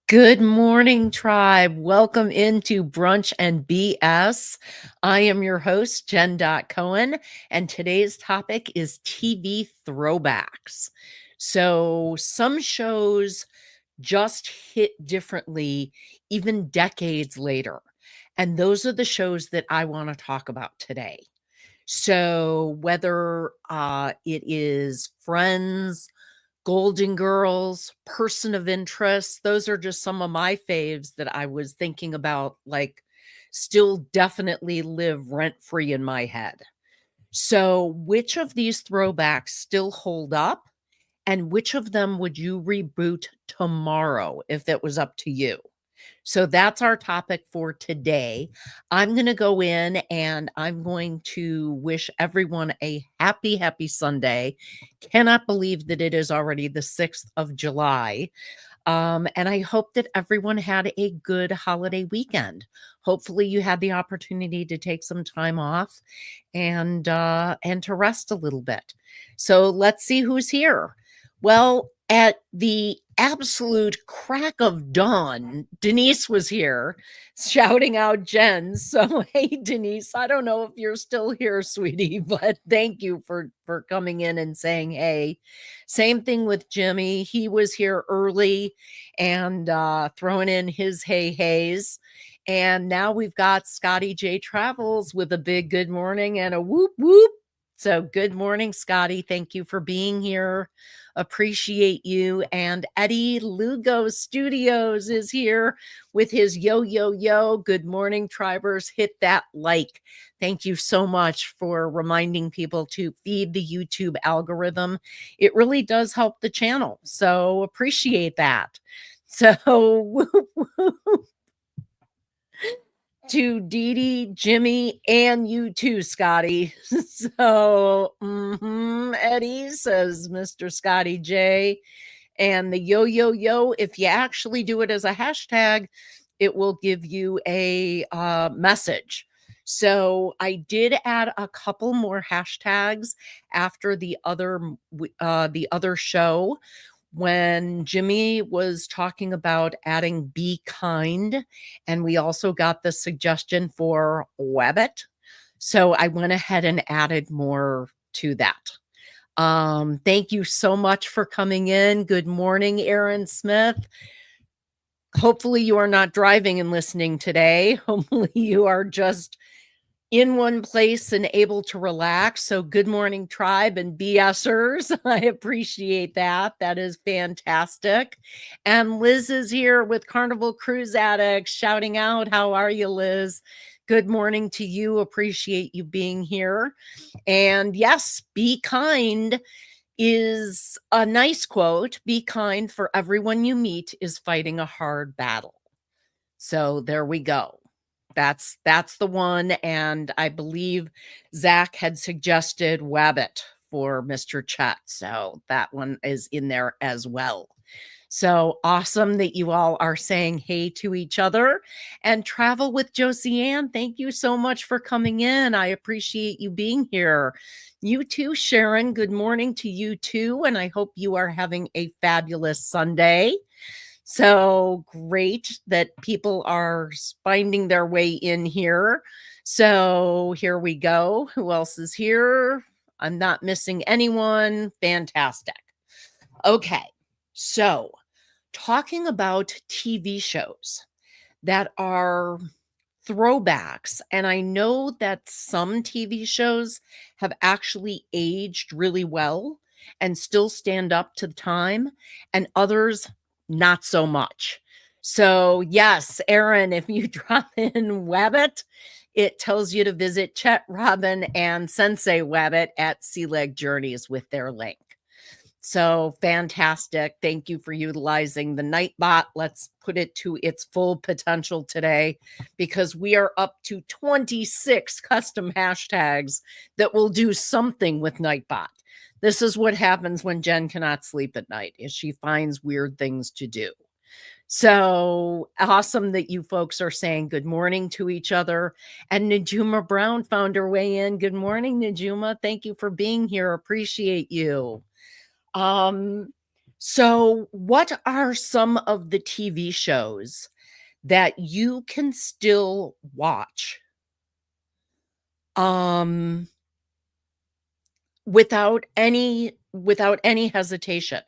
Good morning, tribe. Welcome into Brunch and BS. I am your host, Jen.Cohen, and today's topic is TV throwbacks. So, some shows just hit differently, even decades later. And those are the shows that I want to talk about today. So, whether it is Friends, Golden Girls, Person of Interest, those are just some of my faves that I was thinking about, like, still definitely live rent-free in my head. So, which of these throwbacks still hold up, and which of them would you reboot tomorrow if it was up to you? So that's our topic for today. I'm going to go in and I'm going to wish everyone a happy, happy Sunday. Cannot believe that it is already the 6th of July. And I hope that everyone had a good holiday weekend. Hopefully you had the opportunity to take some time off and to rest a little bit. So let's see who's here. Well, at the absolute crack of dawn, Denise was here shouting out Jen. So, hey, Denise, I don't know if you're still here, sweetie, but thank you for coming in and saying hey. Same thing with Jimmy. He was here early and throwing in his hey-hays. And now we've got Scotty J Travels with a big good morning and a whoop whoop. So good morning, Scotty. Thank you for being here. Appreciate you. And Eddie Lugo Studios is here with his yo, yo, yo. Good morning, tribers. Hit that like. Thank you so much for reminding people to feed the YouTube algorithm. It really does help the channel. So appreciate that. So to Dee Dee, Jimmy, and you too, Scotty. So, Eddie, says Mr. Scotty J. And the yo, yo, yo, if you actually do it as a hashtag, it will give you a message. So I did add a couple more hashtags after the other show when Jimmy was talking about adding be kind, and we also got the suggestion for Wabbit. So I went ahead and added more to that. Thank you so much for coming in. Good morning, Aaron Smith. Hopefully you are not driving and listening today. Hopefully you are just in one place and able to relax. So good morning, tribe and BSers. I appreciate that. That is fantastic. And Liz is here with Carnival Cruise Addicts shouting out, how are you, Liz? Good morning to you. Appreciate you being here. And yes, be kind is a nice quote. Be kind, for everyone you meet is fighting a hard battle. So there we go. That's the one. And I believe Zach had suggested Wabbit for Mr. Chet. So that one is in there as well. So awesome that you all are saying hey to each other. And Travel with Josie Ann, thank you so much for coming in. I appreciate you being here. You too, Sharon. Good morning to you too. And I hope you are having a fabulous Sunday. So great that people are finding their way in here. So here we go. Who else is here? I'm not missing anyone. Fantastic. Okay. So talking about TV shows that are throwbacks, and I know that some TV shows have actually aged really well and still stand up to the time, and others not so much. So yes, Aaron, if you drop in Wabbit, it tells you to visit Chet, Robin, and Sensei Wabbit at Sea Leg Journeys with their link. So fantastic. Thank you for utilizing the Nightbot. Let's put it to its full potential today, because we are up to 26 custom hashtags that will do something with Nightbot. This is what happens when Jen cannot sleep at night, is she finds weird things to do. So awesome that you folks are saying good morning to each other. And Najuma Brown found her way in. Good morning, Najuma. Thank you for being here. Appreciate you. So, what are some of the TV shows that you can still watch, um, without any hesitation?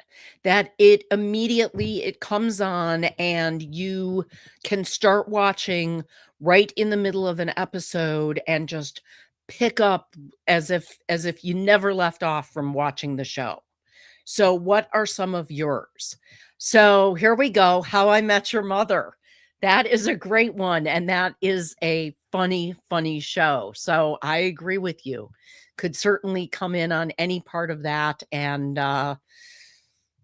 That it comes on and you can start watching right in the middle of an episode and just pick up as if you never left off from watching the show. So, what are some of yours? So, here we go. How I Met Your Mother. That is a great one. And that is a funny, funny show. So, I agree with you. Could certainly come in on any part of that. And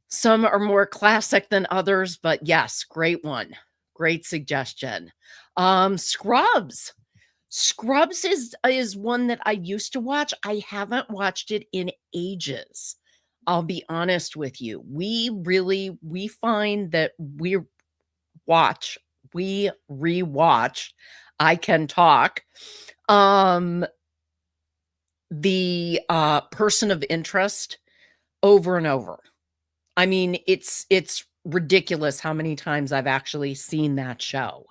some are more classic than others. But yes, great one. Great suggestion. Scrubs. Scrubs is one that I used to watch. I haven't watched it in ages. I'll be honest with you. We find that watch we rewatch, I can talk, um, the, Person of Interest over and over. I mean, it's ridiculous how many times I've actually seen that show.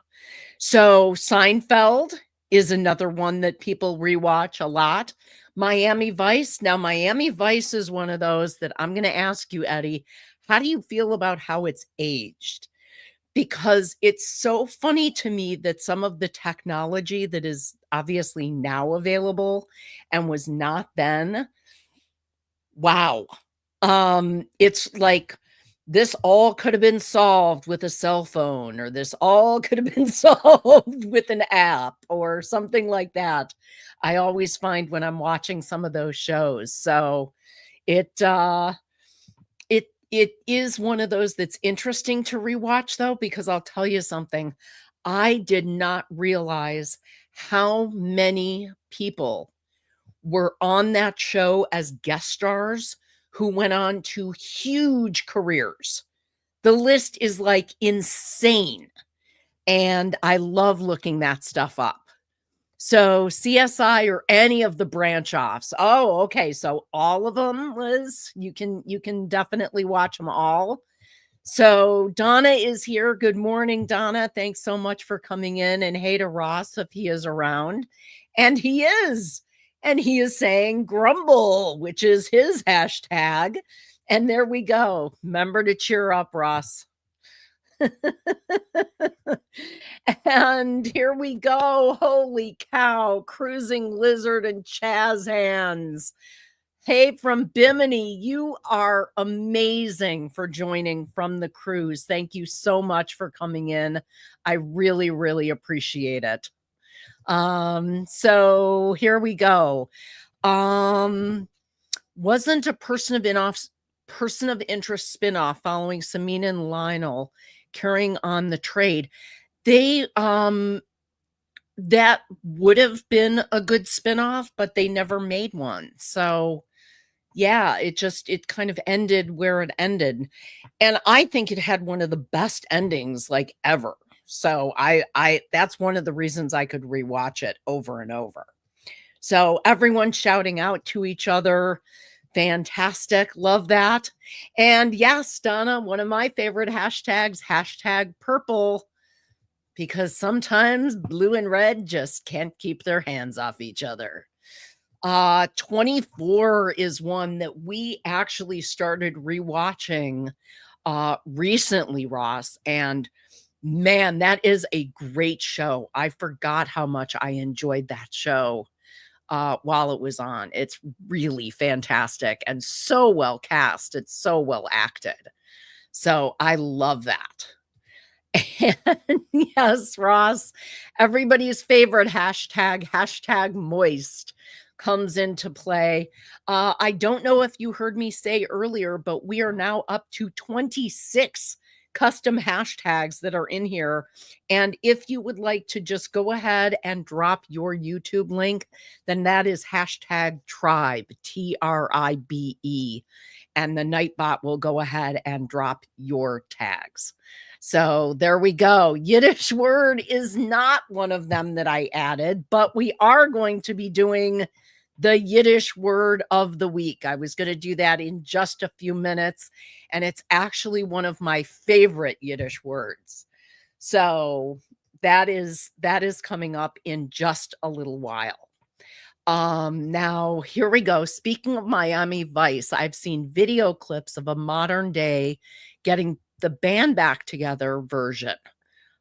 So, Seinfeld is another one that people rewatch a lot. Miami Vice. Now, Miami Vice is one of those that I'm gonna ask you, Eddie, how do you feel about how it's aged? Because it's so funny to me that some of the technology that is obviously now available and was not then, wow. It's like this all could have been solved with a cell phone, or this all could have been solved with an app or something like that. I always find when I'm watching some of those shows. So it it is one of those that's interesting to rewatch though, because I'll tell you something. I did not realize how many people were on that show as guest stars who went on to huge careers. The list is, like, insane, and I love looking that stuff up. So, CSI or any of the branch offs. Oh, okay, so all of them, Liz? You can definitely watch them all. So, Donna is here. Good morning, Donna. Thanks so much for coming in, and hey to Ross if he is around, and he is. And he is saying grumble, which is his hashtag, and there we go. Remember to cheer up, Ross. And here we go. Holy cow. Cruising Lizard and Chaz Hands. Hey, from Bimini, you are amazing for joining from the cruise. Thank you so much for coming in. I really, really appreciate it. So here we go. Um, wasn't a person of interest spinoff following Samina and Lionel carrying on the trade. They that would have been a good spinoff, but they never made one. So yeah, it kind of ended where it ended. And I think it had one of the best endings like ever. So I that's one of the reasons I could rewatch it over and over. So everyone shouting out to each other. Fantastic. Love that. And yes, Donna, one of my favorite hashtags, hashtag purple, because sometimes blue and red just can't keep their hands off each other. 24 is one that we actually started rewatching recently, Ross, and man, that is a great show. I forgot how much I enjoyed that show while it was on. It's really fantastic and so well cast. It's so well acted. So I love that. And yes, Ross, everybody's favorite hashtag, hashtag moist, comes into play. I don't know if you heard me say earlier, but we are now up to 26 custom hashtags that are in here. And if you would like to just go ahead and drop your YouTube link, then that is hashtag tribe, TRIBE. And the Nightbot will go ahead and drop your tags. So there we go. Yiddish word is not one of them that I added, but we are going to be doing the Yiddish word of the week. I was going to do that in just a few minutes, and it's actually one of my favorite Yiddish words. So that is coming up in just a little while. Now here we go. Speaking of Miami Vice, I've seen video clips of a modern day getting the band back together version.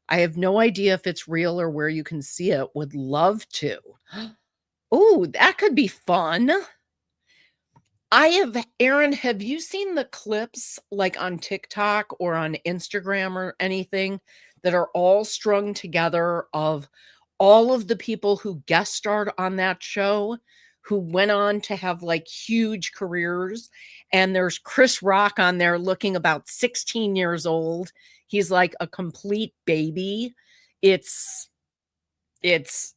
I have no idea if it's real or where you can see it. Would love to. Oh, that could be fun. Aaron, have you seen the clips like on TikTok or on Instagram or anything that are all strung together of all of the people who guest starred on that show who went on to have like huge careers? And there's Chris Rock on there looking about 16 years old. He's like a complete baby. It's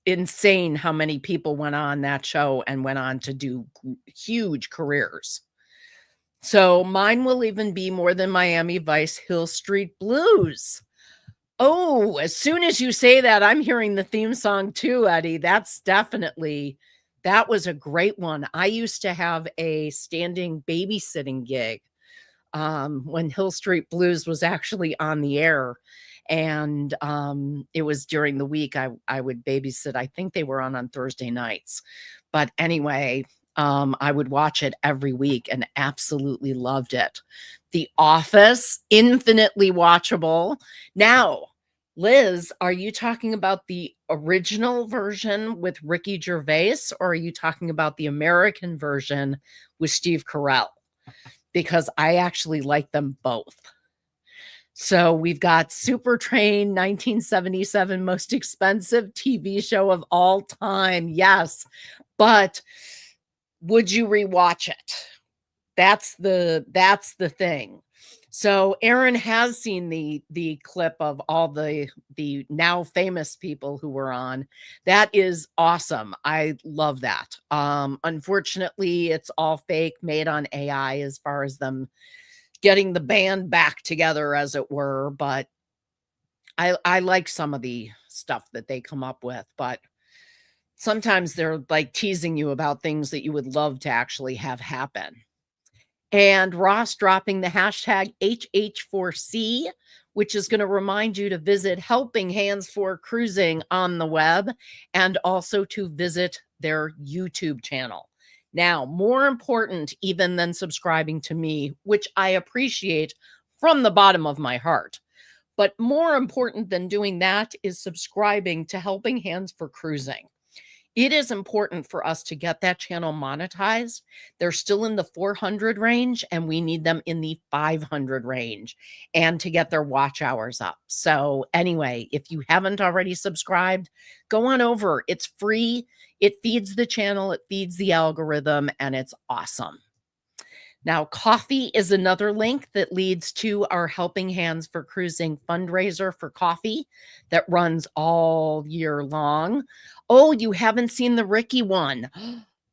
insane how many people went on that show and went on to do huge careers. So mine will even be more than Miami Vice, Hill Street Blues. Oh, as soon as you say that, I'm hearing the theme song too, Eddie. That was a great one. I used to have a standing babysitting gig when Hill Street Blues was actually on the air. And it was during the week. I would babysit. I think they were on Thursday nights. But anyway, I would watch it every week and absolutely loved it. The Office, infinitely watchable. Now, Liz, are you talking about the original version with Ricky Gervais, or are you talking about the American version with Steve Carell? Because I actually like them both. So we've got Supertrain, 1977, most expensive TV show of all time. Yes, but would you rewatch it? That's the thing. So Aaron has seen the clip of all the now famous people who were on. That is awesome. I love that. Unfortunately, it's all fake, made on AI as far as them getting the band back together, as it were. But I like some of the stuff that they come up with, but sometimes they're like teasing you about things that you would love to actually have happen. And Ross dropping the hashtag HH4C, which is going to remind you to visit Helping Hands for Cruising on the web and also to visit their YouTube channel. Now, more important even than subscribing to me, which I appreciate from the bottom of my heart, but more important than doing that is subscribing to Helping Hands for Cruising. It is important for us to get that channel monetized. They're still in the 400 range, and we need them in the 500 range and to get their watch hours up. So anyway, if you haven't already subscribed, go on over. It's free. It feeds the channel. It feeds the algorithm, and it's awesome. Now, coffee is another link that leads to our Helping Hands for Cruising fundraiser for coffee that runs all year long. Oh, you haven't seen the Ricky one.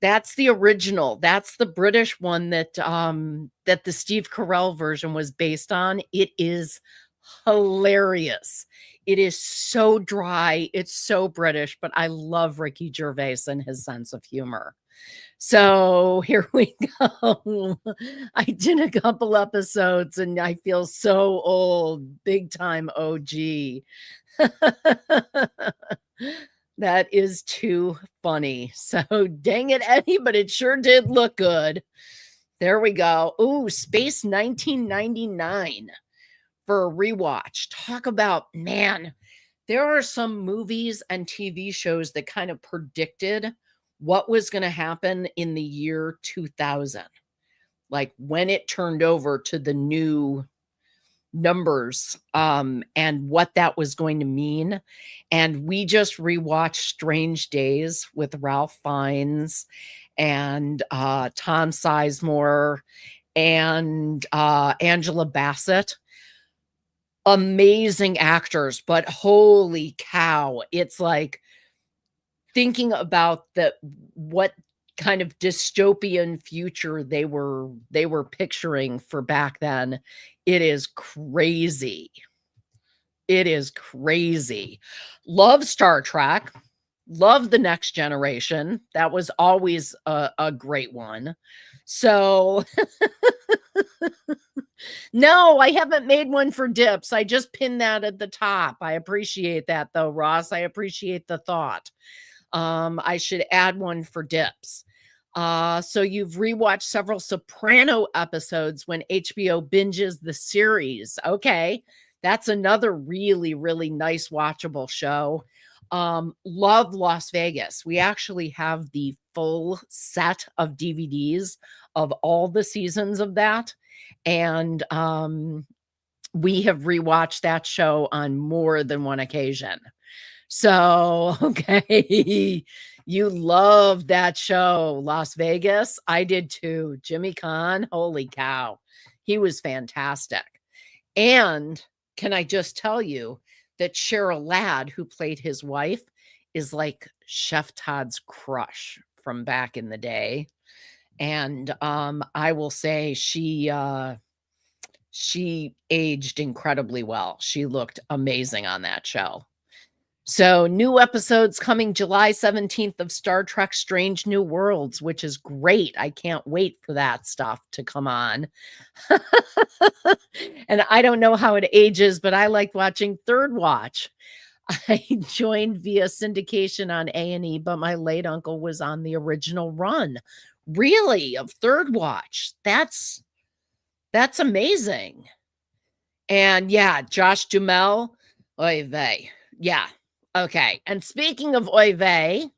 That's the original. That's the British one that that the Steve Carell version was based on. It is hilarious. It is so dry. It's so British, but I love Ricky Gervais and his sense of humor. So here we go. I did a couple episodes and I feel so old, big time OG. That is too funny. So dang it, Eddie, but it sure did look good. There we go. Ooh, Space 1999 for a rewatch. Talk about, man, there are some movies and TV shows that kind of predicted what was going to happen in the year 2000, like when it turned over to the new numbers and what that was going to mean. And we just rewatched Strange Days with Ralph Fiennes and Tom Sizemore and Angela Bassett. Amazing actors, but holy cow, it's like thinking about what kind of dystopian future they were picturing for back then. It is crazy. It is crazy. Love Star Trek. Love The Next Generation. That was always a great one. So, no, I haven't made one for dips. I just pinned that at the top. I appreciate that though, Ross. I appreciate the thought. I should add one for dips. So you've rewatched several Soprano episodes when HBO binges the series. Okay. That's another really, really nice watchable show. Love Las Vegas. We actually have the full set of DVDs of all the seasons of that. And we have rewatched that show on more than one occasion. So, okay, you loved that show, Las Vegas. I did too. Jimmy Kahn, holy cow, he was fantastic. And can I just tell you that Cheryl Ladd, who played his wife, is like Chef Todd's crush from back in the day. And I will say she aged incredibly well. She looked amazing on that show. So new episodes coming July 17th of Star Trek Strange New Worlds, which is great. I can't wait for that stuff to come on. And I don't know how it ages, but I like watching Third Watch. I joined via syndication on A&E, but my late uncle was on the original run. Really? Of Third Watch? That's amazing. And yeah, Josh Duhamel, oy vey. Yeah. Okay. And speaking of oy vey,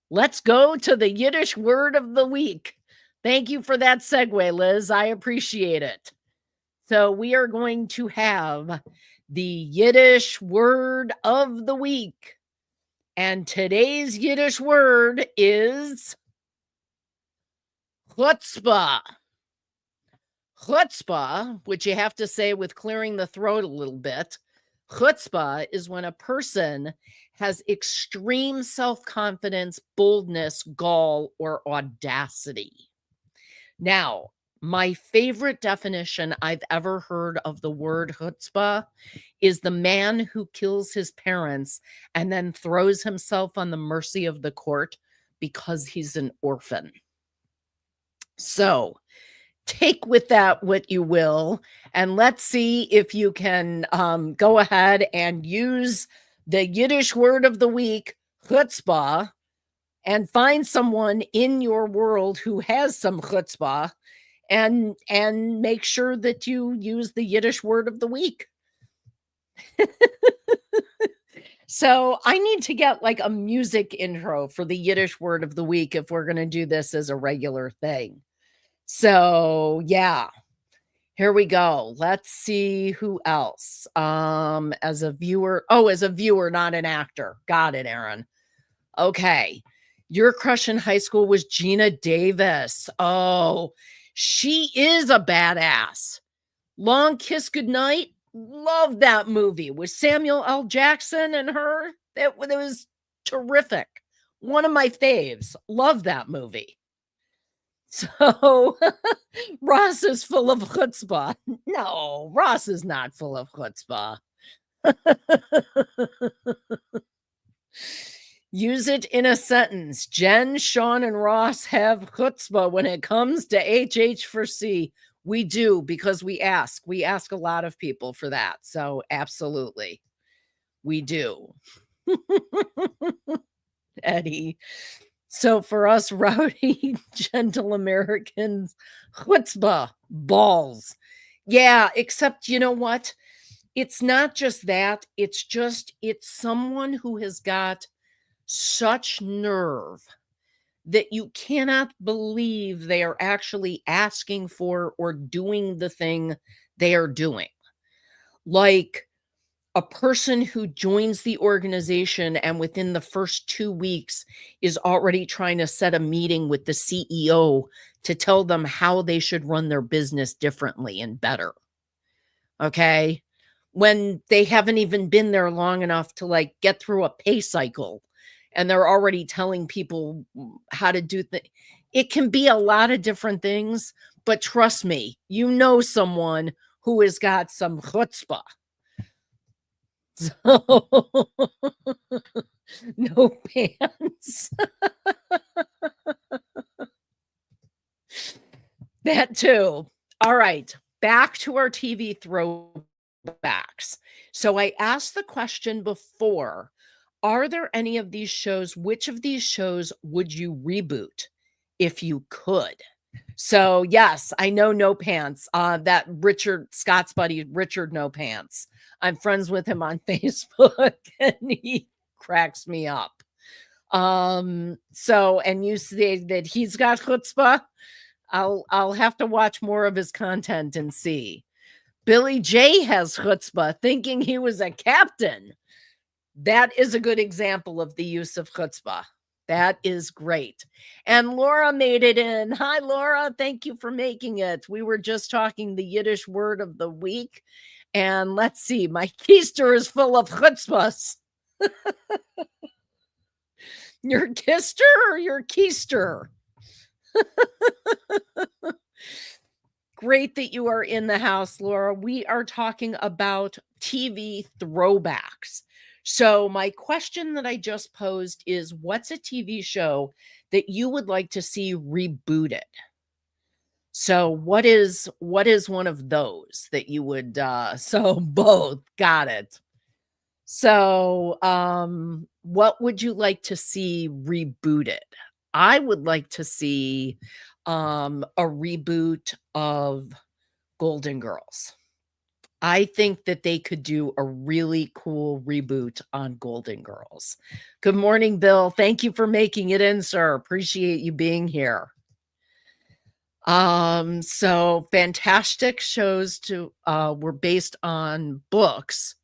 let's go to the Yiddish word of the week. Thank you for that segue, Liz. I appreciate it. So we are going to have the Yiddish word of the week. And today's Yiddish word is chutzpah. Chutzpah, which you have to say with clearing the throat a little bit. Chutzpah is when a person has extreme self-confidence, boldness, gall, or audacity. Now, my favorite definition I've ever heard of the word chutzpah is the man who kills his parents and then throws himself on the mercy of the court because he's an orphan. So, take with that what you will, and let's see if you can go ahead and use the Yiddish word of the week, chutzpah, and find someone in your world who has some chutzpah, and make sure that you use the Yiddish word of the week. So I need to get like a music intro for the Yiddish word of the week if we're going to do this as a regular thing. So yeah, here we go. Let's see who else. As a viewer, not an actor. Got it, Aaron. Okay. Your crush in high school was Gina Davis. Oh, she is a badass. Long Kiss Goodnight. Love that movie with Samuel L. Jackson and her. It was terrific. One of my faves. Love that movie. So Ross is full of chutzpah. No, Ross is not full of chutzpah. Use it in a sentence. Jen, Sean, and Ross have chutzpah when it comes to HH for C. We do, because we ask. We ask a lot of people for that. So absolutely, we do. Eddie. So for us rowdy, gentle Americans, chutzpah, balls. Yeah, except you know what? It's not just that. It's someone who has got such nerve that you cannot believe they are actually asking for or doing the thing they are doing. Like a person who joins the organization and within the first 2 weeks is already trying to set a meeting with the CEO to tell them how they should run their business differently and better. Okay? When they haven't even been there long enough to like get through a pay cycle and they're already telling people how to do things. It can be a lot of different things, but trust me, you know someone who has got some chutzpah. So No pants. That too. All right, back to our TV throwbacks. So I asked the question before, are there any of these shows, which of these shows would you reboot if you could? So, yes, I know No Pants, that Richard Scott's buddy, Richard No Pants. I'm friends with him on Facebook, and he cracks me up. So, and you say that he's got chutzpah. I'll have to watch more of his content and see. Billy J has chutzpah, thinking he was a captain. That is a good example of the use of chutzpah. That is great. And Laura made it in. Hi, Laura. Thank you for making it. We were just talking the Yiddish word of the week. And let's see, my keister is full of chutzpahs. Your kister or your keister? Great that you are in the house, Laura. We are talking about TV throwbacks. So my question that I just posed is, what's a TV show that you would like to see rebooted? So what is one of those that you would so both, got it. So what would you like to see rebooted? I would like to see a reboot of Golden Girls. I think that they could do a really cool reboot on Golden Girls. Good morning, Bill. Thank you for making it in, sir. Appreciate you being here. So fantastic shows were based on books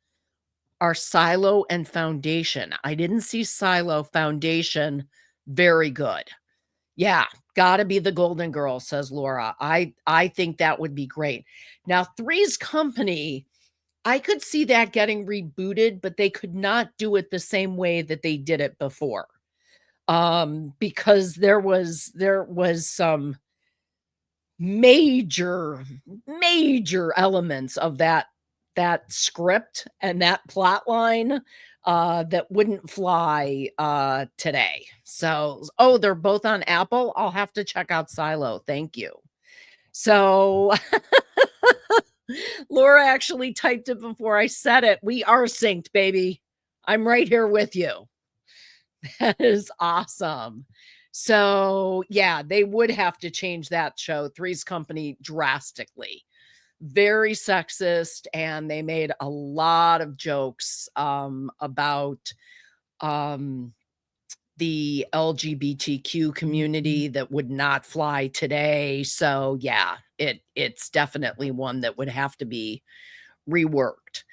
are Silo and Foundation. I didn't see Silo. Foundation, very good. Yeah, gotta be the Golden Girls, says Laura. I think that would be great. Now, Three's Company, I could see that getting rebooted, but they could not do it the same way that they did it before. Because there was some major elements of that script and that plot line that wouldn't fly today. So, oh, they're both on Apple. I'll have to check out Silo. Thank you. So Laura actually typed it before I said it. We are synced, baby. I'm right here with you. That is awesome. So, yeah, they would have to change that show, Three's Company, drastically. Very sexist, and they made a lot of jokes about the LGBTQ community that would not fly today. So yeah, it's definitely one that would have to be reworked.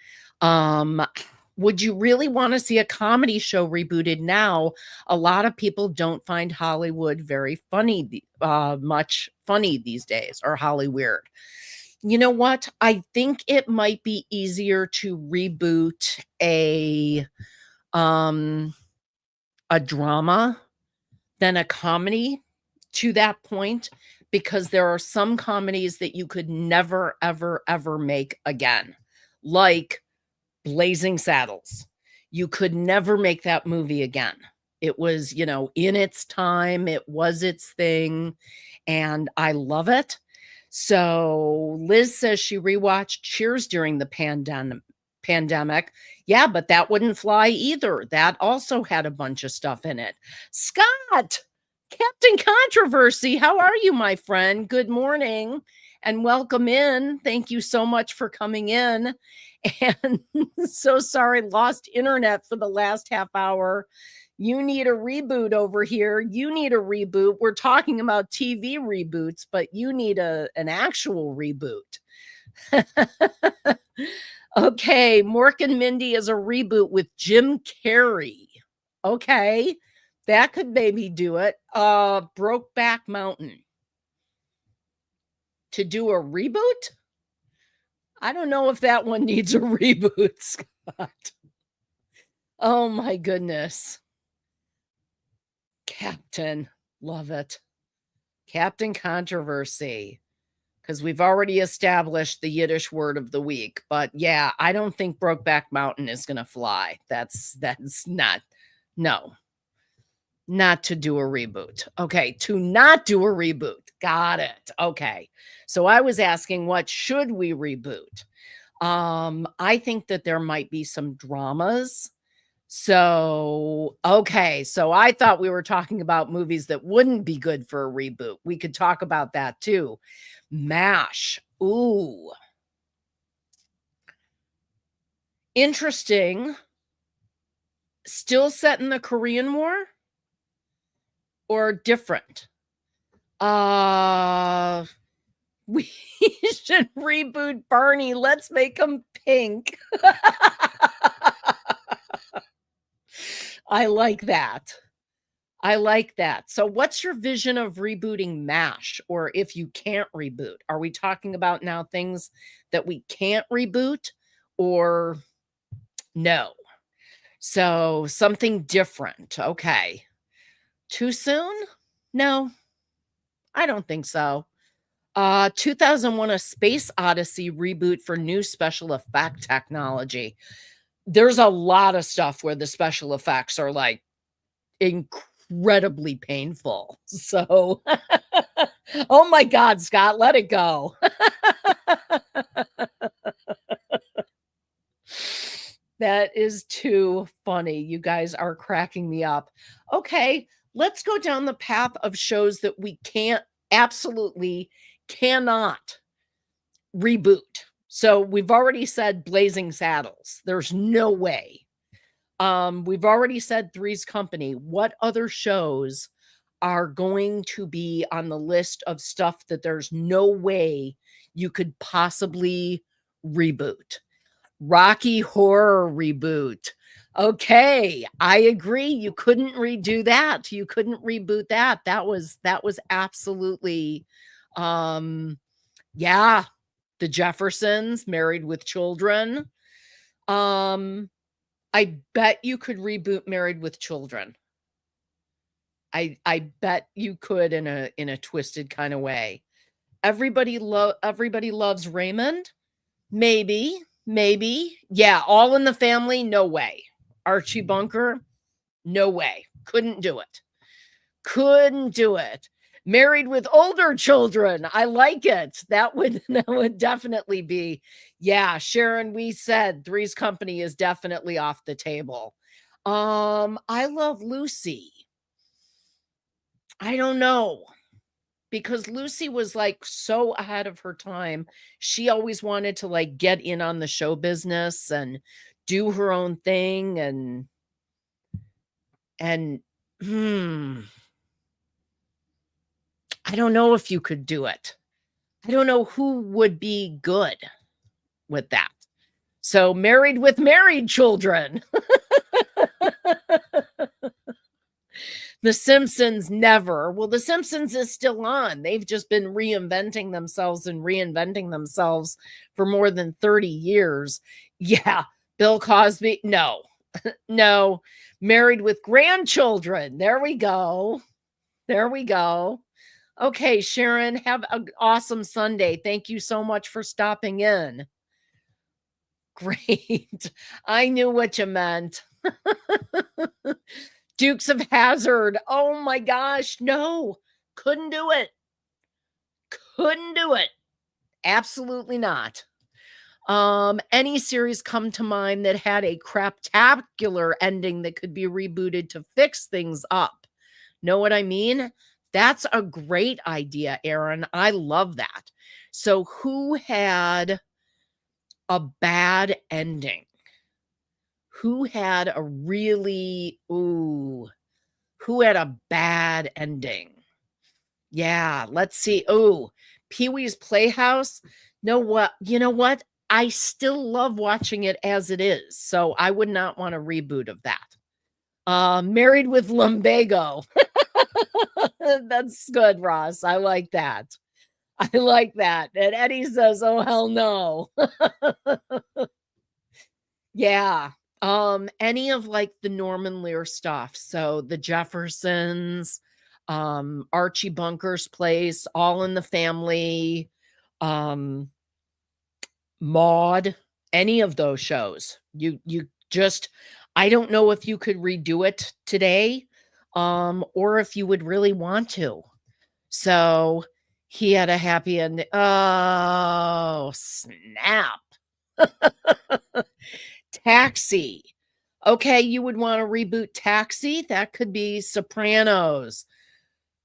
Would you really want to see a comedy show rebooted now? A lot of people don't find Hollywood very funny, much funny these days, or Hollyweird. You know what? I think it might be easier to reboot a drama than a comedy to that point, because there are some comedies that you could never, ever, ever make again, like Blazing Saddles. You could never make that movie again. It was, in its time, it was its thing, and I love it. So Liz says she rewatched Cheers during the pandemic. Yeah, but that wouldn't fly either. That also had a bunch of stuff in it. Scott, Captain Controversy, how are you, my friend? Good morning and welcome in. Thank you so much for coming in. And so sorry, lost internet for the last half hour. You need a reboot over here. You need a reboot. We're talking about TV reboots, but you need an actual reboot. Okay, Mork and Mindy is a reboot with Jim Carrey. Okay, that could maybe do it. Brokeback Mountain. To do a reboot? I don't know if that one needs a reboot, Scott. Oh my goodness. Captain, love it. Captain Controversy. Because we've already established the Yiddish word of the week. But yeah, I don't think Brokeback Mountain is going to fly. That's not No, not to do a reboot. Okay, to not do a reboot. Got it. Okay. So I was asking, what should we reboot? I think that there might be some dramas. So, okay, so I thought we were talking about movies that wouldn't be good for a reboot. We could talk about that too. MASH. Ooh. Interesting. Still set in the Korean War or different? We should reboot Barney. Let's make him pink. I like that. I like that. So what's your vision of rebooting MASH, or if you can't reboot? Are we talking about now things that we can't reboot or no? So something different. Okay. Too soon? No, I don't think so. 2001 A Space Odyssey reboot for new special effect technology. There's a lot of stuff where the special effects are like incredibly painful. So, oh my God, Scott, let it go. That is too funny. You guys are cracking me up. Okay, let's go down the path of shows that we absolutely cannot reboot. So we've already said Blazing Saddles. There's no way. We've already said Three's Company. What other shows are going to be on the list of stuff that there's no way you could possibly reboot? Rocky Horror reboot. Okay, I agree. You couldn't redo that. You couldn't reboot that. That was absolutely yeah, the Jeffersons, Married with Children. I bet you could reboot Married with Children. I bet you could in a twisted kind of way. Everybody Loves Raymond. Maybe. Yeah, All in the Family, no way. Archie Bunker, no way. Couldn't do it. Married with Older Children, I like it. That would definitely be. Yeah, Sharon, we said Three's Company is definitely off the table. I Love Lucy. I don't know, because Lucy was like so ahead of her time. She always wanted to like get in on the show business and do her own thing and I don't know if you could do it. I don't know who would be good with that. So Married with Married Children. The Simpsons, never. Well, The Simpsons is still on. They've just been reinventing themselves for more than 30 years. Yeah. Bill Cosby, no. No. Married with Grandchildren. There we go. Okay, Sharon, have an awesome Sunday. Thank you so much for stopping in. Great. I knew what you meant. Dukes of Hazzard. Oh my gosh. No, couldn't do it. Absolutely not. Any series come to mind that had a craptacular ending that could be rebooted to fix things up? Know what I mean? That's a great idea, Aaron. I love that. So who had a bad ending? Who had a bad ending? Yeah, let's see. Oh, Pee-wee's Playhouse. You know what? I still love watching it as it is. So I would not want a reboot of that. Married with Lumbago. That's good, Ross. I like that. And Eddie says, oh, hell no. Yeah. Any of like the Norman Lear stuff. So the Jeffersons, Archie Bunker's Place, All in the Family, Maude, any of those shows. You just, I don't know if you could redo it today, or if you would really want to. So he had a happy ending. Oh, snap. Taxi. Okay, you would want to reboot Taxi. That could be Sopranos.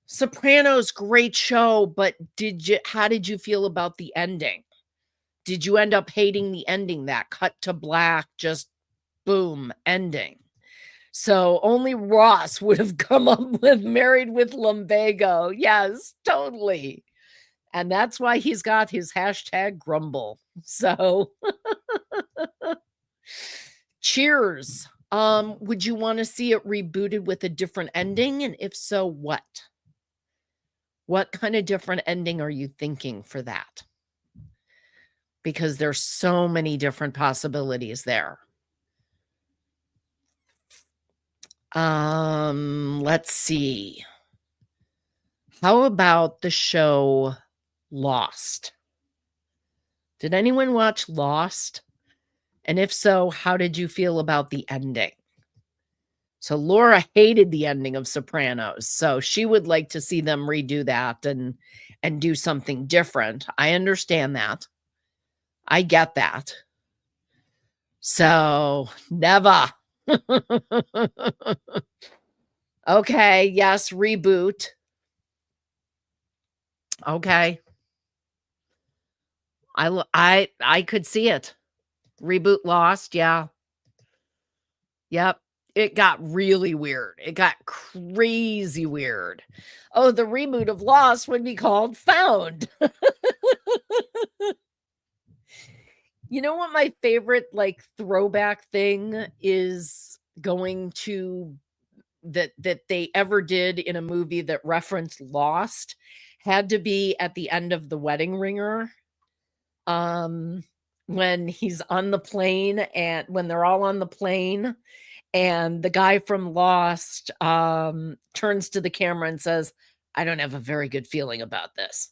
Sopranos, great show, but how did you feel about the ending? Did you end up hating the ending, that cut to black, just boom, ending? So only Ross would have come up with Married with Lumbago. Yes, totally. And that's why he's got his hashtag grumble. So Cheers. Would you want to see it rebooted with a different ending? And if so, what? What kind of different ending are you thinking for that? Because there's so many different possibilities there. Let's see. How about the show Lost? Did anyone watch Lost? And if so, how did you feel about the ending? So Laura hated the ending of Sopranos, so she would like to see them redo that and do something different. I understand that. I get that. So, never. Okay, yes, reboot. Okay. I could see it. Reboot Lost, yeah. Yep. It got really weird. It got crazy weird. Oh, the reboot of Lost would be called Found. You know what my favorite like throwback thing is going to that they ever did in a movie that referenced Lost had to be at the end of The Wedding Ringer. When he's on the plane and when they're all on the plane and the guy from Lost turns to the camera and says, "I don't have a very good feeling about this."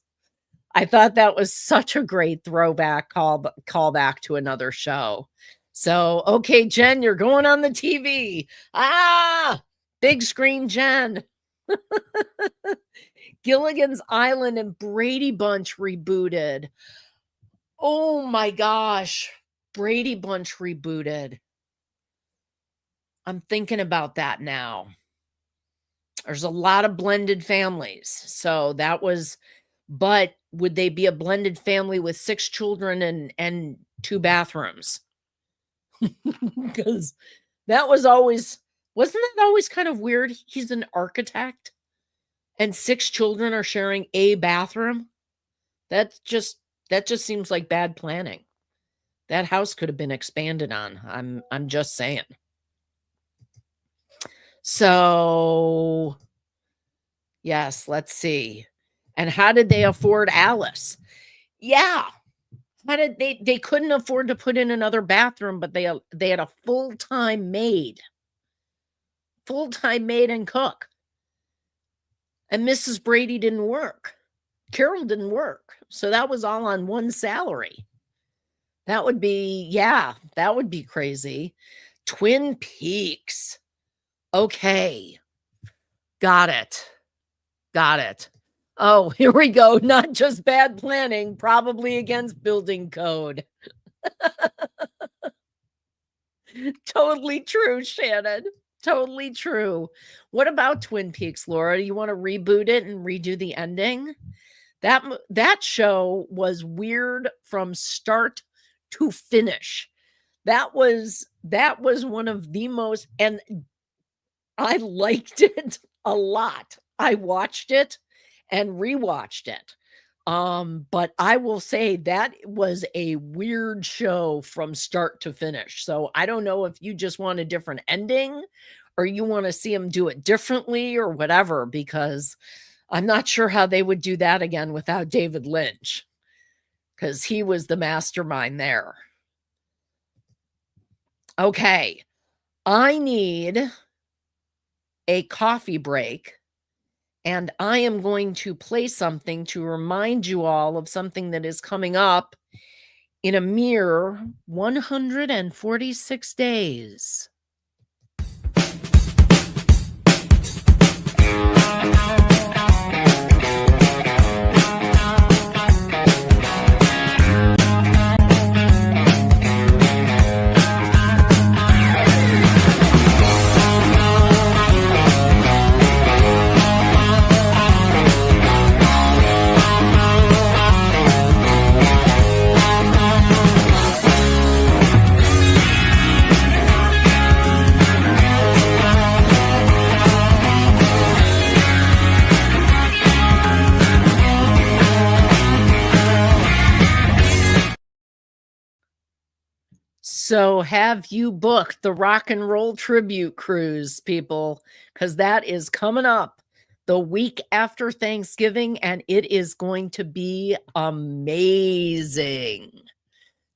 I thought that was such a great throwback callback to another show. So, okay, Jen, you're going on the TV. Ah, big screen Jen. Gilligan's Island and Brady Bunch rebooted. Oh my gosh, Brady Bunch rebooted. I'm thinking about that now. There's a lot of blended families. So that was, but would they be a blended family with 6 children and 2 bathrooms? Because that was always, wasn't that always kind of weird? He's an architect and 6 children are sharing a bathroom. That just seems like bad planning. That house could have been expanded on. I'm just saying. So, yes, let's see. And how did they afford Alice? Yeah. How did they couldn't afford to put in another bathroom, but they had a full-time maid. Full-time maid and cook. And Mrs. Brady didn't work. Carol didn't work. So that was all on one salary. That would be, yeah, that would be crazy. Twin Peaks. Okay. Got it. Got it. Oh, here we go. Not just bad planning, probably against building code. Totally true, Shannon. Totally true. What about Twin Peaks, Laura? Do you want to reboot it and redo the ending? That show was weird from start to finish. That was one of the most, and I liked it a lot. I watched it and rewatched it. But I will say that was a weird show from start to finish. So I don't know if you just want a different ending or you want to see them do it differently or whatever, because I'm not sure how they would do that again without David Lynch, because he was the mastermind there. Okay. I need a coffee break, and I am going to play something to remind you all of something that is coming up in a mere 146 days. So have you booked the rock and roll tribute cruise, people? Because that is coming up the week after Thanksgiving, and it is going to be amazing.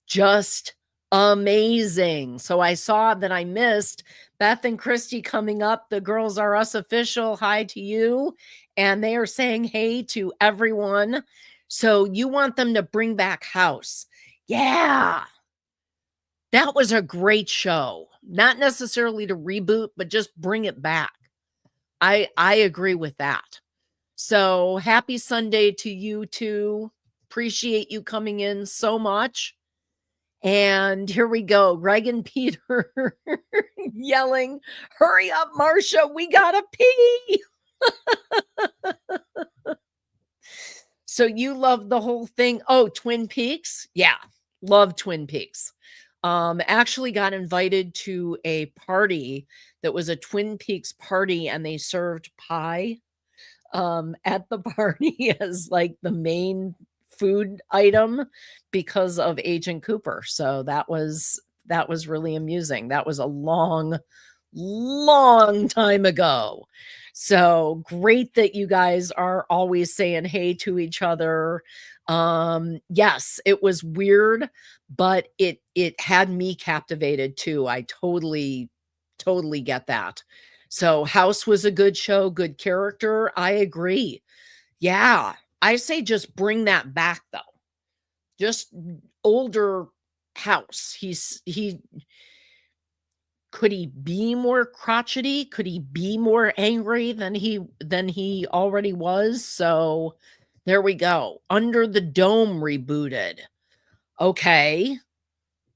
Just amazing. So I saw that I missed Beth and Christy coming up. The Girls Are Us official. Hi to you. And they are saying hey to everyone. So you want them to bring back House. Yeah. That was a great show. Not necessarily to reboot, but just bring it back. I agree with that. So happy Sunday to you too. Appreciate you coming in so much. And here we go. Greg and Peter yelling, hurry up, Marcia, we gotta pee. So you love the whole thing. Oh, Twin Peaks? Yeah, love Twin Peaks. Actually got invited to a party that was a Twin Peaks party, and they served pie at the party as like the main food item because of Agent Cooper. So that was really amusing. That was a long time ago. So great that you guys are always saying hey to each other. Yes, it was weird, but it had me captivated too. I totally get that. So House was a good show, good character. I agree. Yeah, I say just bring that back though. Just older House. Could he be more crotchety? Could he be more angry than he already was? So there we go. Under the Dome rebooted. Okay.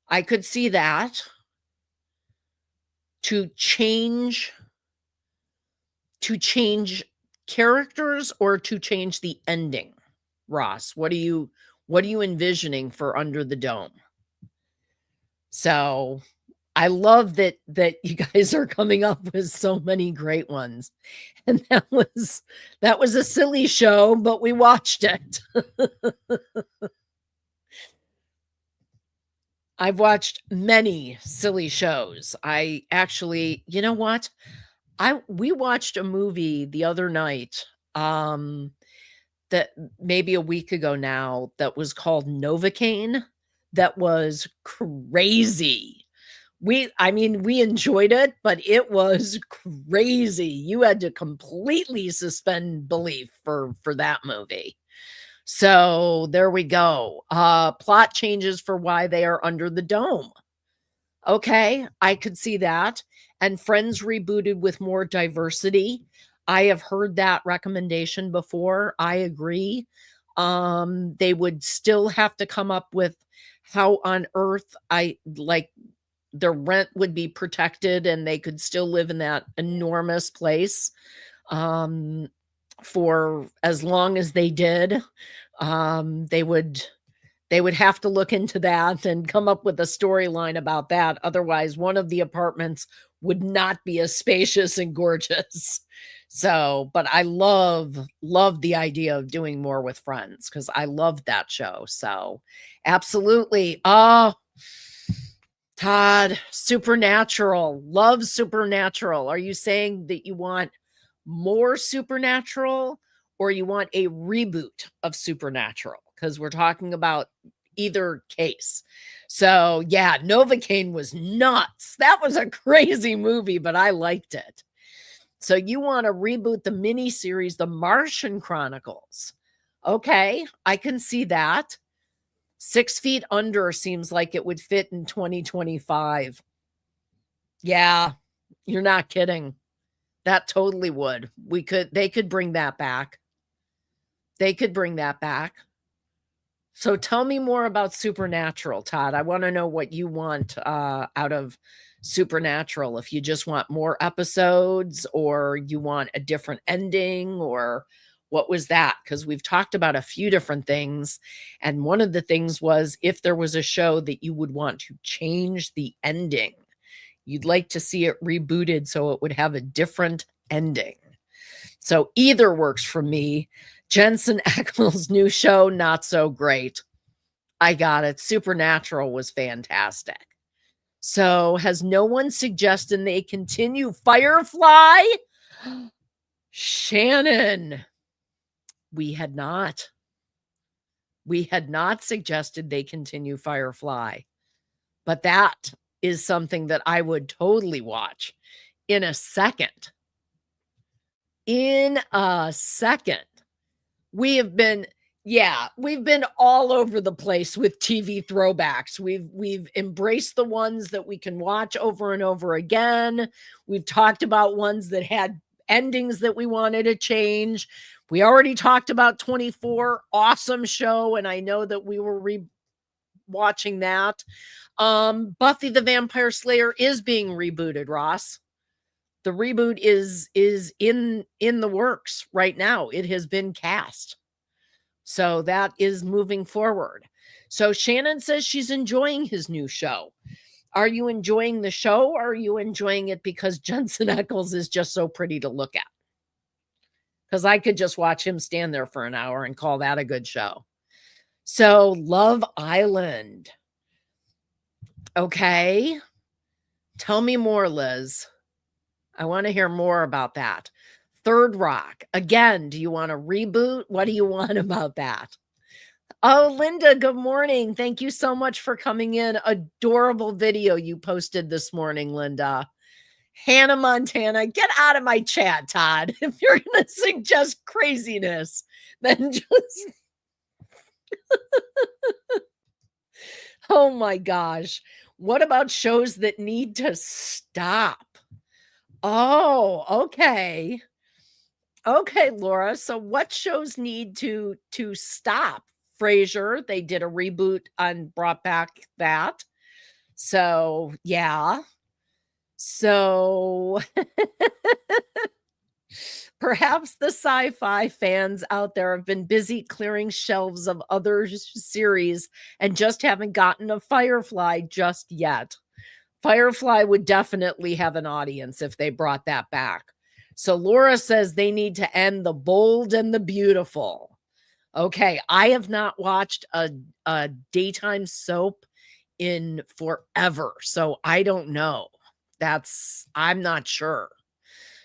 I could see that. To change characters or to change the ending. Ross, what are you envisioning for Under the Dome? So I love that you guys are coming up with so many great ones. And that was a silly show, but we watched it. I've watched many silly shows. I actually, you know what? We watched a movie the other night, that maybe a week ago now, that was called Novocaine. That was crazy. We enjoyed it, but it was crazy. You had to completely suspend belief for that movie. So there we go. Plot changes for why they are under the dome. Okay, I could see that. And Friends rebooted with more diversity. I have heard that recommendation before. I agree. They would still have to come up with how on earth their rent would be protected and they could still live in that enormous place for as long as they did. They would have to look into that and come up with a storyline about that. Otherwise, one of the apartments would not be as spacious and gorgeous. So, but I love the idea of doing more with Friends because I loved that show. So absolutely. Oh, Todd, Supernatural. Love Supernatural. Are you saying that you want more Supernatural or you want a reboot of Supernatural? Because we're talking about either case. So yeah, Novocaine was nuts. That was a crazy movie, but I liked it. So you want to reboot the miniseries, The Martian Chronicles. Okay, I can see that. 6 Feet Under seems like it would fit in 2025. Yeah, you're not kidding. That totally would. They could bring that back. They could bring that back. So tell me more about Supernatural, Todd. I wanna know what you want, out of Supernatural, if you just want more episodes or you want a different ending, or what was that? Because 'Cause we've talked about a few different things, and one of the things was if there was a show that you would want to change the ending. You'd like to see it rebooted so it would have a different ending. So either works for me. Jensen Ackles' new show, not so great. I got it. Supernatural was fantastic. So has no one suggested they continue Firefly? Shannon, we had not. We had not suggested they continue Firefly, but that is something that I would totally watch in a second. In a second. We've been all over the place with TV throwbacks. We've embraced the ones that we can watch over and over again. We've talked about ones that had endings that we wanted to change. We already talked about 24, awesome show, and I know that we were watching that. Buffy the Vampire Slayer is being rebooted, Ross. The reboot is in the works right now. It has been cast. So that is moving forward. So Shannon says she's enjoying his new show. Are you enjoying the show, or are you enjoying it because Jensen Ackles is just so pretty to look at? Because I could just watch him stand there for an hour and call that a good show. So Love Island. Okay. Tell me more, Liz. I want to hear more about that. Third Rock. Again, do you want a reboot? What do you want about that? Oh, Linda, good morning. Thank you so much for coming in. Adorable video you posted this morning, Linda. Hannah Montana, get out of my chat, Todd. If you're going to suggest craziness, then just... Oh my gosh. What about shows that need to stop? Oh, okay. Okay, Laura. So what shows need to stop? Frasier, they did a reboot and brought back that. So, yeah. So perhaps the sci-fi fans out there have been busy clearing shelves of other series and just haven't gotten a Firefly just yet. Firefly would definitely have an audience if they brought that back. So Laura says they need to end The Bold and the Beautiful. Okay, I have not watched a daytime soap in forever, so I don't know. I'm not sure.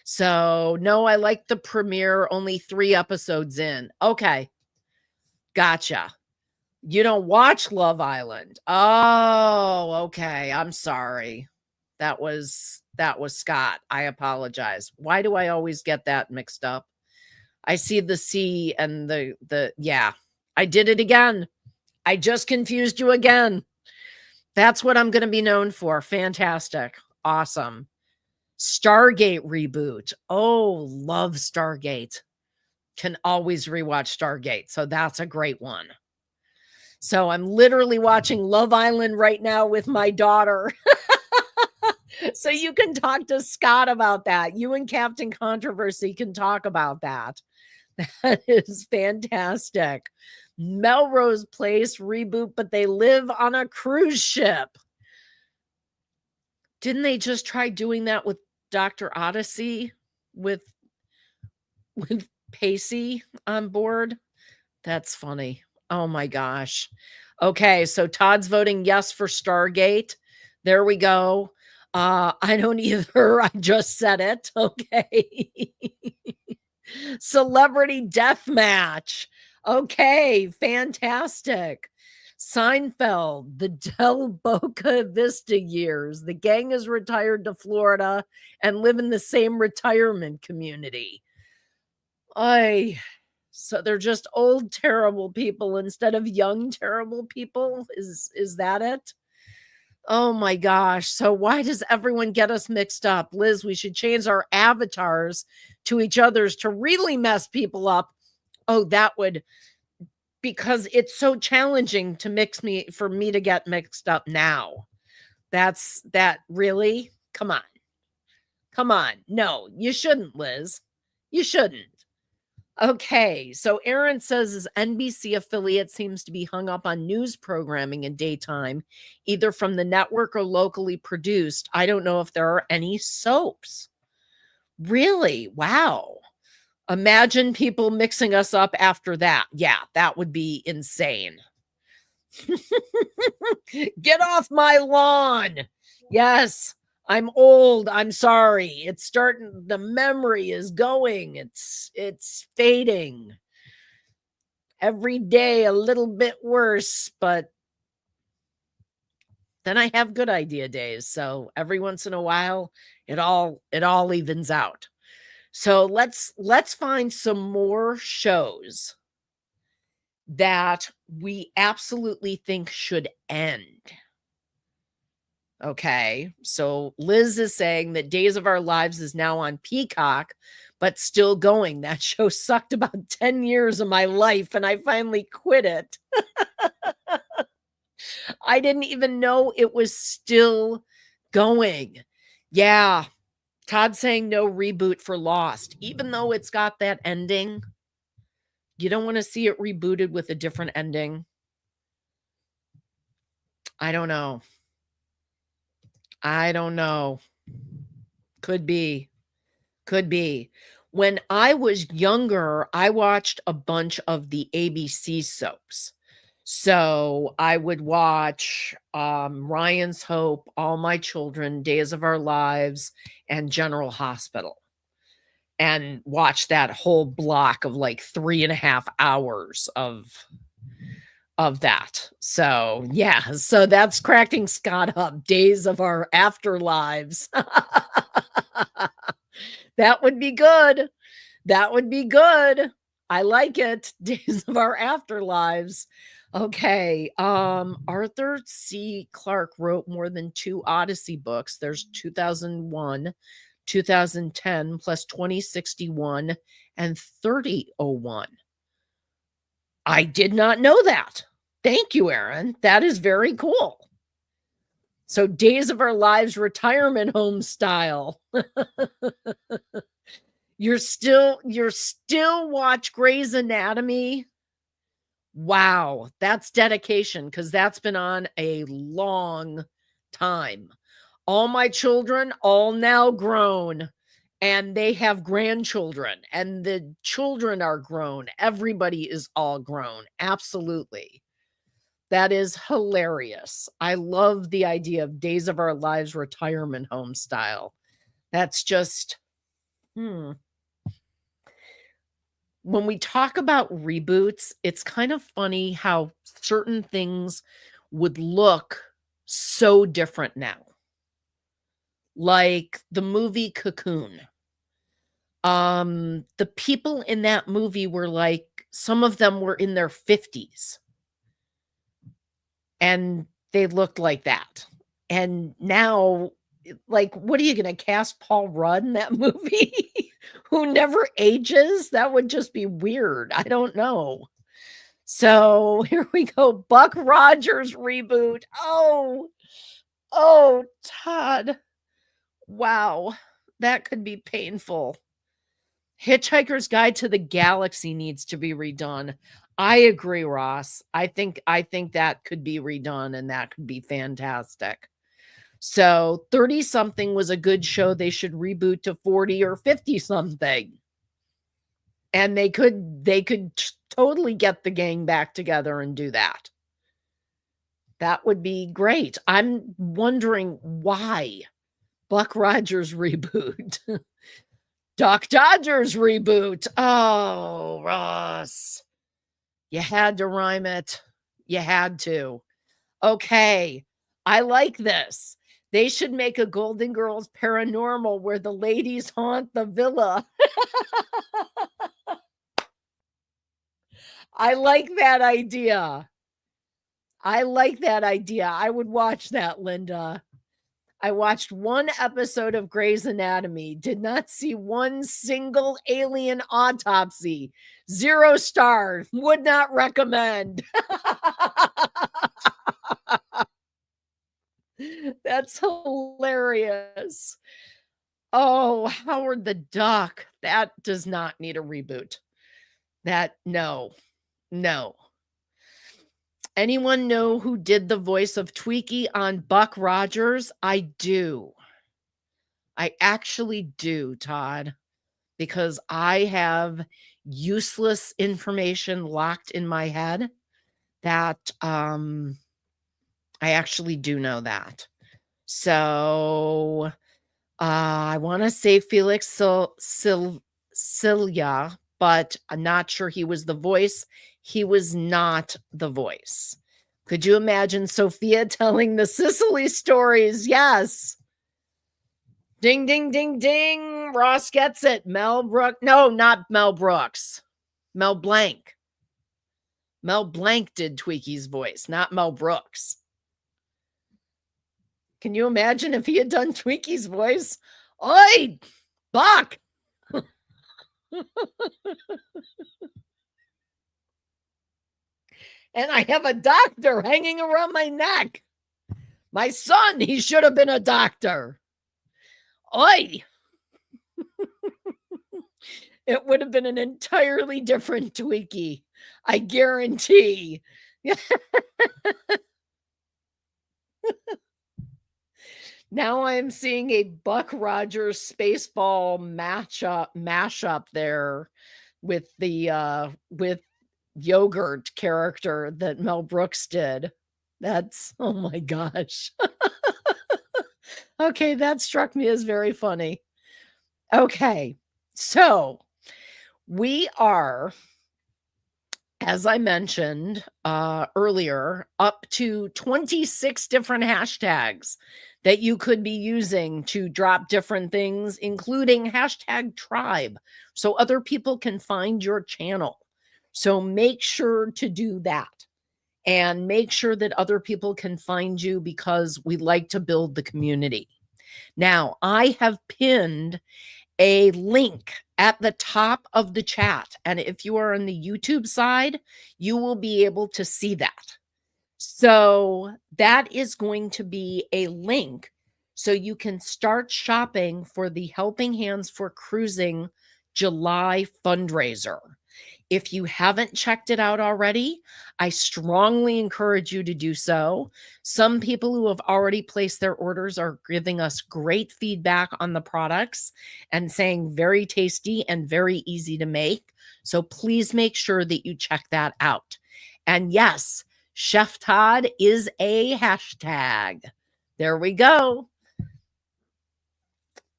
So, no, I like the premiere, only 3 episodes in. Okay, gotcha. You don't watch Love Island. Oh, okay. I'm sorry. That was Scott. I apologize. Why do I always get that mixed up? I see the C and yeah. I did it again. I just confused you again. That's what I'm going to be known for. Fantastic. Awesome. Stargate reboot. Oh, love Stargate. Can always rewatch Stargate. So that's a great one. So I'm literally watching Love Island right now with my daughter. So you can talk to Scott about that. You and Captain Controversy can talk about that. That is fantastic. Melrose Place reboot, but they live on a cruise ship. Didn't they just try doing that with Dr. Odyssey with Pacey on board? That's funny. Oh my gosh. Okay, so Todd's voting yes for Stargate. There we go. I don't either. I just said it. Okay. Celebrity Deathmatch. Okay, fantastic. Seinfeld, the Del Boca Vista years. The gang is retired to Florida and live in the same retirement community. So they're just old, terrible people instead of young, terrible people? Is that it? Oh my gosh. So why does everyone get us mixed up? Liz, we should change our avatars to each other's to really mess people up. Oh, that would, because it's so challenging to for me to get mixed up now. That really? Come on. Come on. No, you shouldn't, Liz. You shouldn't. Okay, so Aaron says his NBC affiliate seems to be hung up on news programming in daytime, either from the network or locally produced. I don't know if there are any soaps. Really? Wow. Imagine people mixing us up after that. Yeah, that would be insane. Get off my lawn. Yes, I'm old. I'm sorry. It's starting, the memory is going. It's fading. Every day a little bit worse, but then I have good idea days. So every once in a while, it all evens out. So let's find some more shows that we absolutely think should end. Okay. So Liz is saying that Days of Our Lives is now on Peacock, but still going. That show sucked about 10 years of my life, and I finally quit it. I didn't even know it was still going. Yeah. Todd saying no reboot for Lost, even though it's got that ending. You don't want to see it rebooted with a different ending. I don't know. I don't know. Could be. Could be. When I was younger, I watched a bunch of the ABC soaps. So I would watch Ryan's Hope, All My Children, Days of Our Lives, and General Hospital, and watch that whole block of like 3.5 hours of that. So yeah, so that's cracking Scott up. Days of Our Afterlives. That would be good. That would be good. I like it. Days of Our Afterlives. Okay. Arthur C. Clarke wrote more than 2 Odyssey books. There's 2001, 2010, plus 2061 and 3001. I did not know that. Thank you, Aaron. That is very cool. So Days of Our Lives retirement home style. You're still watch Grey's Anatomy. Wow, that's dedication, because that's been on a long time. All My Children, all now grown, and they have grandchildren, and the children are grown. Everybody is all grown. Absolutely. That is hilarious. I love the idea of Days of Our Lives retirement home style. That's just, when we talk about reboots, it's kind of funny how certain things would look so different now. Like the movie Cocoon. The people in that movie were like, some of them were in their 50s. And they looked like that. And now, like, what are you going to cast Paul Rudd in that movie who never ages? That would just be weird. I don't know. So here we go. Buck Rogers reboot. Oh, Todd. Wow. That could be painful. Hitchhiker's Guide to the Galaxy needs to be redone. I agree, Ross. I think that could be redone, and that could be fantastic. So 30 something was a good show. They should reboot to 40 or 50 something. And they could totally get the gang back together and do that. That would be great. I'm wondering why Buck Rogers reboot. Doc Dodgers reboot. Oh, Ross. You had to rhyme it. You had to. Okay. I like this. They should make a Golden Girls Paranormal where the ladies haunt the villa. I like that idea. I like that idea. I would watch that, Linda. I watched one episode of Grey's Anatomy, did not see one single alien autopsy. 0 star, would not recommend. That's hilarious. Oh, Howard the Duck. That does not need a reboot. No. Anyone know who did the voice of Tweaky on Buck Rogers? I do. I actually do, Todd, because I have useless information locked in my head that I actually do know that. So I want to say Felix Cilia, but I'm not sure he was the voice. He was not the voice. Could you imagine Sophia telling the Sicily stories? Yes. Ding, ding, ding, ding. Ross gets it. Mel Brooks. No, not Mel Brooks. Mel Blanc. Mel Blanc did Tweaky's voice, not Mel Brooks. Can you imagine if he had done Tweaky's voice? Oi, Buck. And I have a doctor hanging around my neck. My son, he should have been a doctor. Oi. It would have been an entirely different Tweaky. I guarantee. Now I'm seeing a Buck Rogers Spaceball mashup there with the with yogurt character that Mel Brooks did. That's, oh my gosh. Okay, that struck me as very funny. Okay, so we are, as I mentioned earlier, up to 26 different hashtags that you could be using to drop different things, including hashtag tribe, so other people can find your channel. So make sure to do that and make sure that other people can find you, because we like to build the community. Now, I have pinned a link at the top of the chat, and if you are on the YouTube side, you will be able to see that. So that is going to be a link so you can start shopping for the Helping Hands for Cruising July fundraiser. If you haven't checked it out already, I strongly encourage you to do so. Some people who have already placed their orders are giving us great feedback on the products and saying very tasty and very easy to make. So please make sure that you check that out. And yes, Chef Todd is a hashtag. There we go.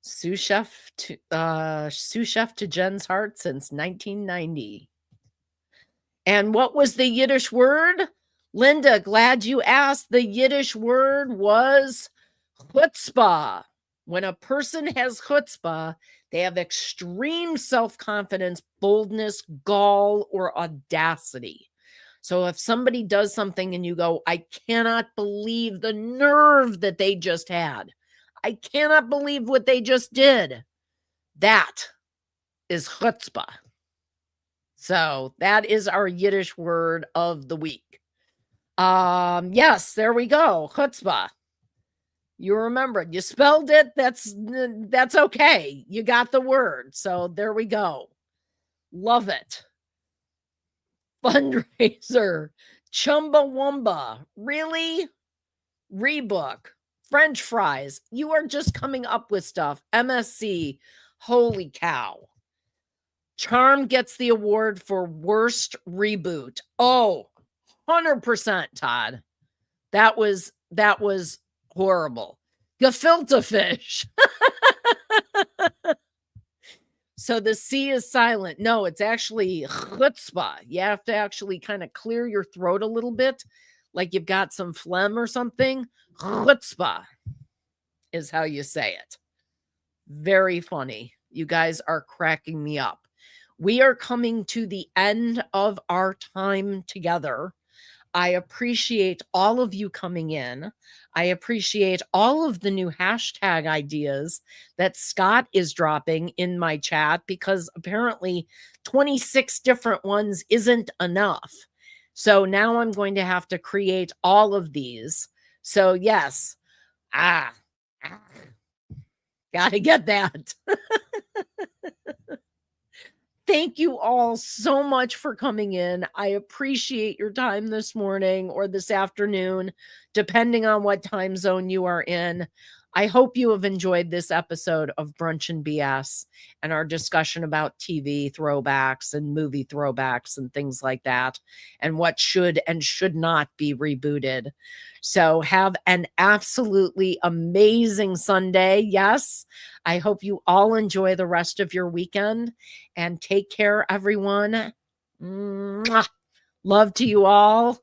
Sous chef to Jen's heart since 1990. And what was the Yiddish word? Linda, glad you asked. The Yiddish word was chutzpah. When a person has chutzpah, they have extreme self-confidence, boldness, gall, or audacity. So if somebody does something and you go, I cannot believe the nerve that they just had. I cannot believe what they just did. That is chutzpah. So that is our Yiddish word of the week. Yes, there we go. Chutzpah. You remembered. You spelled it. That's okay. You got the word. So there we go. Love it. Fundraiser. Chumbawamba. Really? Rebook. French fries. You are just coming up with stuff. MSC. Holy cow. Charm gets the award for worst reboot. Oh, 100%, Todd. That was horrible. Gefilte fish. So the C is silent. No, it's actually chutzpah. You have to actually kind of clear your throat a little bit, like you've got some phlegm or something. Chutzpah is how you say it. Very funny. You guys are cracking me up. We are coming to the end of our time together. I appreciate all of you coming in. I appreciate all of the new hashtag ideas that Scott is dropping in my chat, because apparently 26 different ones isn't enough. So now I'm going to have to create all of these. So yes, ah, ah gotta get that. Thank you all so much for coming in. I appreciate your time this morning or this afternoon, depending on what time zone you are in. I hope you have enjoyed this episode of Brunch and BS and our discussion about TV throwbacks and movie throwbacks and things like that, and what should and should not be rebooted. So have an absolutely amazing Sunday. Yes, I hope you all enjoy the rest of your weekend, and take care, everyone. Mwah. Love to you all.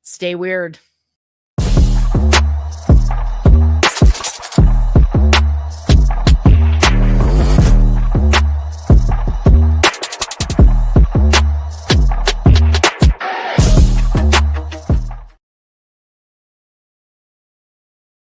Stay weird.